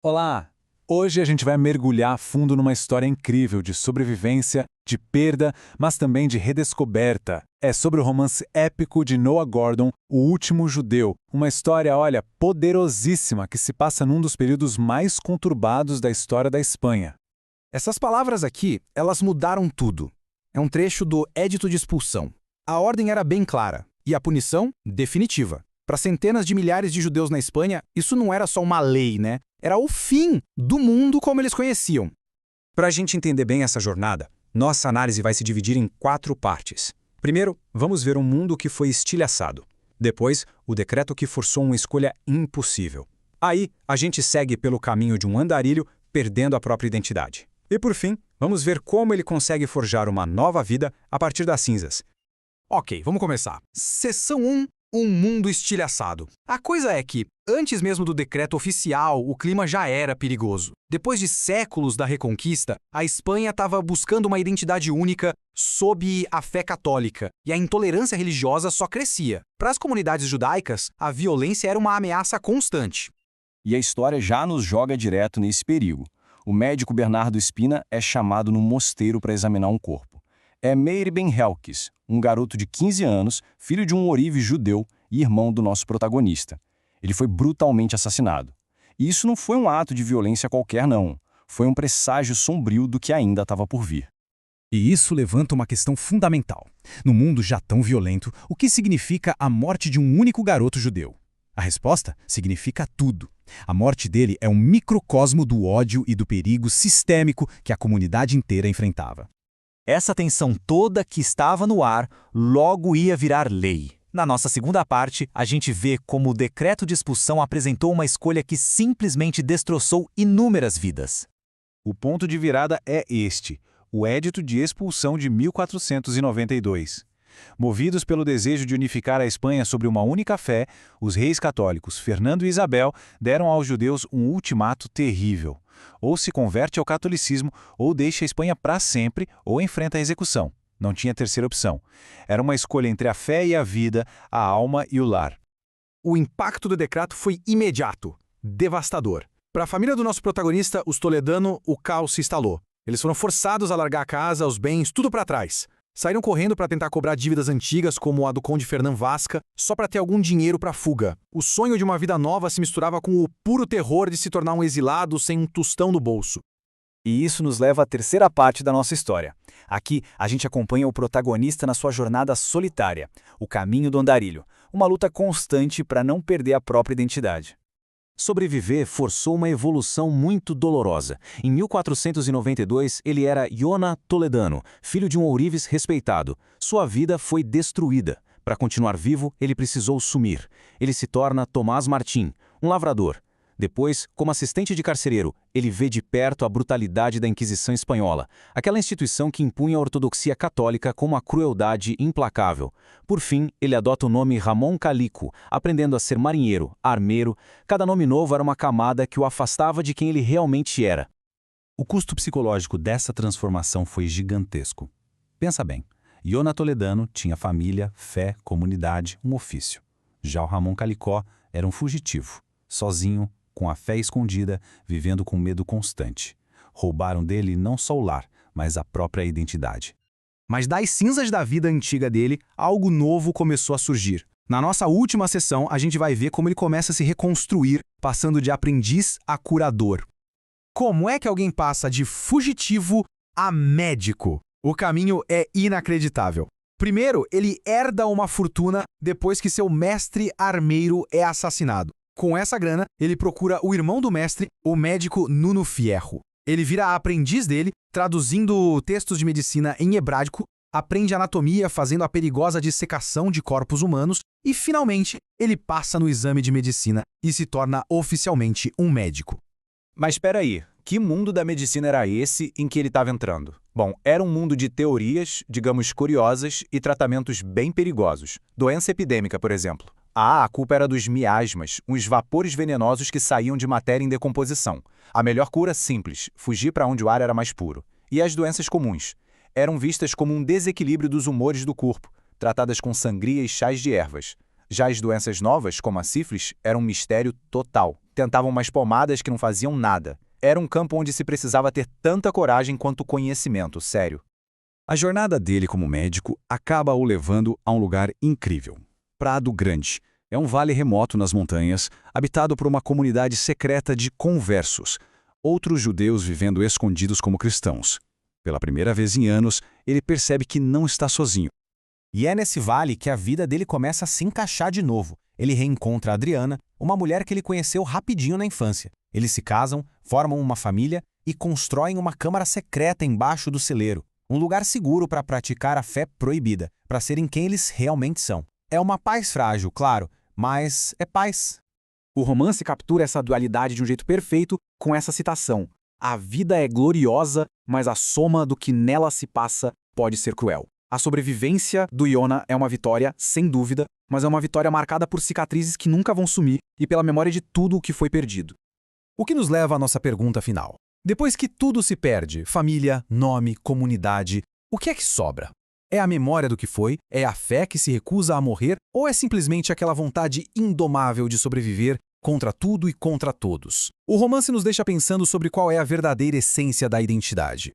Olá! Hoje a gente vai mergulhar a fundo numa história incrível de sobrevivência, de perda, mas também de redescoberta. É sobre o romance épico de Noah Gordon, O Último Judeu. Uma história, olha, poderosíssima que se passa num dos períodos mais conturbados da história da Espanha. Essas palavras aqui, elas mudaram tudo. É um trecho do Édito de Expulsão. A ordem era bem clara, e a punição, definitiva. Para centenas de milhares de judeus na Espanha, isso não era só uma lei, né? Era o fim do mundo como eles conheciam. Para a gente entender bem essa jornada, nossa análise vai se dividir em 4 partes. Primeiro, vamos ver um mundo que foi estilhaçado. Depois, o decreto que forçou uma escolha impossível. Aí, a gente segue pelo caminho de um andarilho, perdendo a própria identidade. E por fim, vamos ver como ele consegue forjar uma nova vida a partir das cinzas. Ok, vamos começar. Seção 1. Um mundo estilhaçado. A coisa é que, antes mesmo do decreto oficial, o clima já era perigoso. Depois de séculos da Reconquista, a Espanha estava buscando uma identidade única sob a fé católica, e a intolerância religiosa só crescia. Para as comunidades judaicas, a violência era uma ameaça constante. E a história já nos joga direto nesse perigo. O médico Bernardo Espina é chamado no mosteiro para examinar um corpo. É Meir Ben Helkes, um garoto de 15 anos, filho de um ourive judeu e irmão do nosso protagonista. Ele foi brutalmente assassinado. E isso não foi um ato de violência qualquer, não. Foi um presságio sombrio do que ainda estava por vir. E isso levanta uma questão fundamental. No mundo já tão violento, o que significa a morte de um único garoto judeu? A resposta significa tudo. A morte dele é um microcosmo do ódio e do perigo sistêmico que a comunidade inteira enfrentava. Essa tensão toda que estava no ar logo ia virar lei. Na nossa segunda parte, a gente vê como o decreto de expulsão apresentou uma escolha que simplesmente destroçou inúmeras vidas. O ponto de virada é este, o Édito de Expulsão de 1492. Movidos pelo desejo de unificar a Espanha sobre uma única fé, os reis católicos Fernando e Isabel deram aos judeus um ultimato terrível. Ou se converte ao catolicismo, ou deixa a Espanha para sempre, ou enfrenta a execução. Não tinha terceira opção. Era uma escolha entre a fé e a vida, a alma e o lar. O impacto do decreto foi imediato, devastador. Para a família do nosso protagonista, os Toledano, o caos se instalou. Eles foram forçados a largar a casa, os bens, tudo para trás. Saíram correndo para tentar cobrar dívidas antigas, como a do conde Fernão Vasca, só para ter algum dinheiro para fuga. O sonho de uma vida nova se misturava com o puro terror de se tornar um exilado sem um tostão no bolso. E isso nos leva à terceira parte da nossa história. Aqui, a gente acompanha o protagonista na sua jornada solitária, o caminho do andarilho, uma luta constante para não perder a própria identidade. Sobreviver forçou uma evolução muito dolorosa. Em 1492, ele era Yona Toledano, filho de um ourives respeitado. Sua vida foi destruída. Para continuar vivo, ele precisou sumir. Ele se torna Tomás Martín, um lavrador. Depois, como assistente de carcereiro, ele vê de perto a brutalidade da Inquisição Espanhola, aquela instituição que impunha a ortodoxia católica com uma crueldade implacável. Por fim, ele adota o nome Ramón Calico, aprendendo a ser marinheiro, armeiro. Cada nome novo era uma camada que o afastava de quem ele realmente era. O custo psicológico dessa transformação foi gigantesco. Pensa bem, Yona Toledano tinha família, fé, comunidade, um ofício. Já o Ramón Calicó era um fugitivo, sozinho, com a fé escondida, vivendo com medo constante. Roubaram dele não só o lar, mas a própria identidade. Mas das cinzas da vida antiga dele, algo novo começou a surgir. Na nossa última sessão, a gente vai ver como ele começa a se reconstruir, passando de aprendiz a curador. Como é que alguém passa de fugitivo a médico? O caminho é inacreditável. Primeiro, ele herda uma fortuna depois que seu mestre armeiro é assassinado. Com essa grana, ele procura o irmão do mestre, o médico Nuno Fierro. Ele vira aprendiz dele, traduzindo textos de medicina em hebraico, aprende anatomia fazendo a perigosa dissecação de corpos humanos e, finalmente, ele passa no exame de medicina e se torna oficialmente um médico. Mas espera aí, que mundo da medicina era esse em que ele estava entrando? Bom, era um mundo de teorias, digamos, curiosas e tratamentos bem perigosos. Doença epidêmica, por exemplo. A culpa era dos miasmas, uns vapores venenosos que saíam de matéria em decomposição. A melhor cura, simples, fugir para onde o ar era mais puro. E as doenças comuns? Eram vistas como um desequilíbrio dos humores do corpo, tratadas com sangria e chás de ervas. Já as doenças novas, como a sífilis, eram um mistério total. Tentavam umas pomadas que não faziam nada. Era um campo onde se precisava ter tanta coragem quanto conhecimento, sério. A jornada dele como médico acaba o levando a um lugar incrível. Prado Grande. É um vale remoto nas montanhas, habitado por uma comunidade secreta de conversos, outros judeus vivendo escondidos como cristãos. Pela primeira vez em anos, ele percebe que não está sozinho. E é nesse vale que a vida dele começa a se encaixar de novo. Ele reencontra a Adriana, uma mulher que ele conheceu rapidinho na infância. Eles se casam, formam uma família e constroem uma câmara secreta embaixo do celeiro. Um lugar seguro para praticar a fé proibida, para serem quem eles realmente são. É uma paz frágil, claro, mas é paz. O romance captura essa dualidade de um jeito perfeito com essa citação. A vida é gloriosa, mas a soma do que nela se passa pode ser cruel. A sobrevivência do Yona é uma vitória, sem dúvida, mas é uma vitória marcada por cicatrizes que nunca vão sumir e pela memória de tudo o que foi perdido. O que nos leva à nossa pergunta final. Depois que tudo se perde, família, nome, comunidade, o que é que sobra? É a memória do que foi? É a fé que se recusa a morrer? Ou é simplesmente aquela vontade indomável de sobreviver contra tudo e contra todos? O romance nos deixa pensando sobre qual é a verdadeira essência da identidade.